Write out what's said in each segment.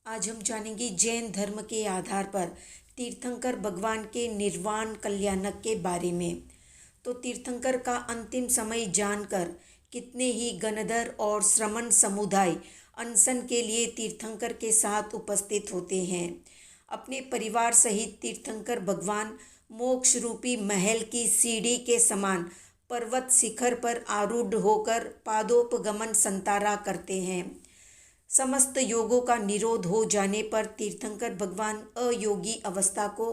आज हम जानेंगे जैन धर्म के आधार पर तीर्थंकर भगवान के निर्वाण कल्याणक के बारे में। तो तीर्थंकर का अंतिम समय जानकर कितने ही गणधर और श्रमण समुदाय अनशन के लिए तीर्थंकर के साथ उपस्थित होते हैं। अपने परिवार सहित तीर्थंकर भगवान मोक्ष रूपी महल की सीढ़ी के समान पर्वत शिखर पर आरूढ़ होकर पादोपगमन संतारा करते हैं। समस्त योगों का निरोध हो जाने पर तीर्थंकर भगवान अयोगी अवस्था को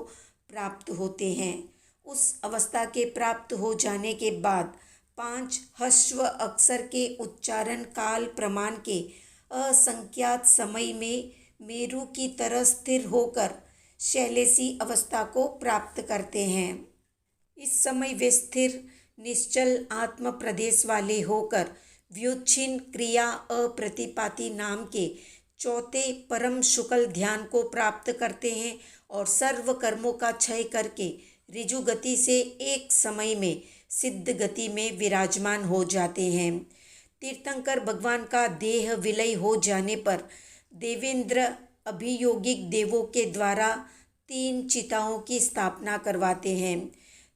प्राप्त होते हैं। उस अवस्था के प्राप्त हो जाने के बाद 5 ह्रस्व अक्षर के उच्चारण काल प्रमाण के असंख्यात समय में मेरु की तरह स्थिर होकर शैलेशी अवस्था को प्राप्त करते हैं। इस समय वे स्थिर निश्चल आत्म प्रदेश वाले होकर व्युच्छिन्न क्रिया अप्रतिपाती नाम के चौथे परम शुक्ल ध्यान को प्राप्त करते हैं और सर्व कर्मों का क्षय करके ऋजु गति से एक समय में सिद्ध गति में विराजमान हो जाते हैं। तीर्थंकर भगवान का देह विलय हो जाने पर देवेंद्र अभियोगिक देवों के द्वारा 3 चिताओं की स्थापना करवाते हैं।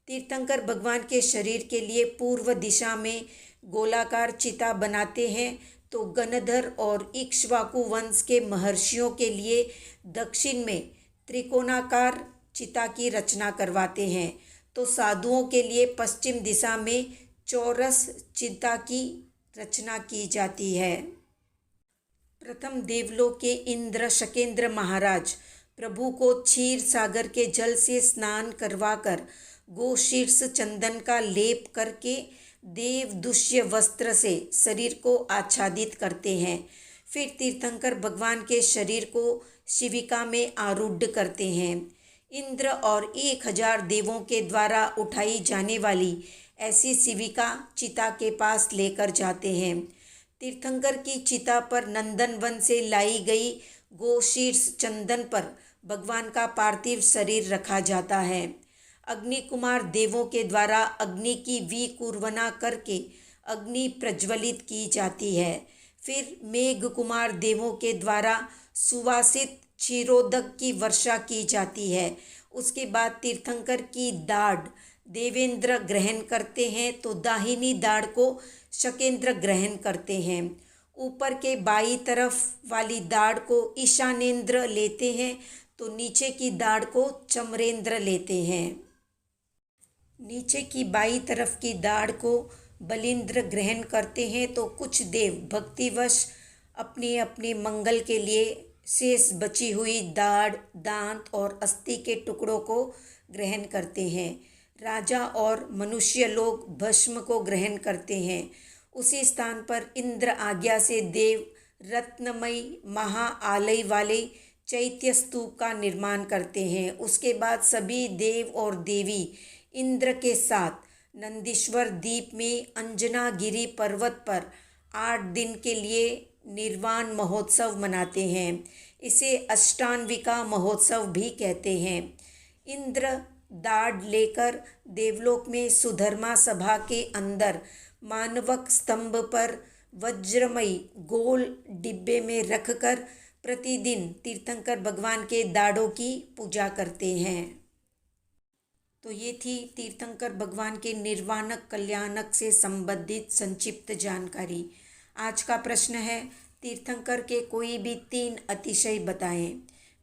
तीर्थंकर भगवान के शरीर के लिए पूर्व दिशा में गोलाकार चिता बनाते हैं, तो गणधर और इक्ष्वाकु वंश के महर्षियों के लिए दक्षिण में त्रिकोणाकार चिता की रचना करवाते हैं, तो साधुओं के लिए पश्चिम दिशा में चौरस चिता की रचना की जाती है। प्रथम देवलोक के इंद्र शकेंद्र महाराज प्रभु को क्षीर सागर के जल से स्नान करवाकर गोशीर्ष चंदन का लेप करके देवदुष्य वस्त्र से शरीर को आच्छादित करते हैं। फिर तीर्थंकर भगवान के शरीर को शिविका में आरूढ़ करते हैं। इंद्र और 1000 देवों के द्वारा उठाई जाने वाली ऐसी शिविका चिता के पास लेकर जाते हैं। तीर्थंकर की चिता पर नंदनवन से लाई गई गोशीर्ष चंदन पर भगवान का पार्थिव शरीर रखा जाता है। अग्नि कुमार देवों के द्वारा अग्नि की विकुर्वना करके अग्नि प्रज्वलित की जाती है। फिर मेघ कुमार देवों के द्वारा सुवासित क्षीरोदक की वर्षा की जाती है। उसके बाद तीर्थंकर की दाढ़ देवेंद्र ग्रहण करते हैं, तो दाहिनी दाढ़ को शकेंद्र ग्रहण करते हैं। ऊपर के बाई तरफ वाली दाढ़ को ईशानेंद्र लेते हैं, तो नीचे की दाढ़ को चमरेंद्र लेते हैं। नीचे की बाई तरफ की दाढ़ को बलिंद्र ग्रहण करते हैं, तो कुछ देव भक्तिवश अपने अपने मंगल के लिए शेष बची हुई दाढ़, दांत और अस्थि के टुकड़ों को ग्रहण करते हैं। राजा और मनुष्य लोग भस्म को ग्रहण करते हैं। उसी स्थान पर इंद्र आज्ञा से देव रत्नमयी महाआलय वाले चैत्य स्तूप का निर्माण करते हैं। उसके बाद सभी देव और देवी इंद्र के साथ नंदीश्वर द्वीप में अंजनागिरी पर्वत पर 8 दिन के लिए निर्वाण महोत्सव मनाते हैं। इसे अष्टान्विका महोत्सव भी कहते हैं। इंद्र दाढ़ लेकर देवलोक में सुधर्मा सभा के अंदर मानवक स्तंभ पर वज्रमयी गोल डिब्बे में रखकर प्रतिदिन तीर्थंकर भगवान के दाढ़ों की पूजा करते हैं। तो ये थी तीर्थंकर भगवान के निर्वाणक कल्याणक से संबंधित संक्षिप्त जानकारी। आज का प्रश्न है, तीर्थंकर के कोई भी 3 अतिशय बताएं।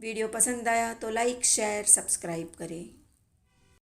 वीडियो पसंद आया तो लाइक, शेयर, सब्सक्राइब करें।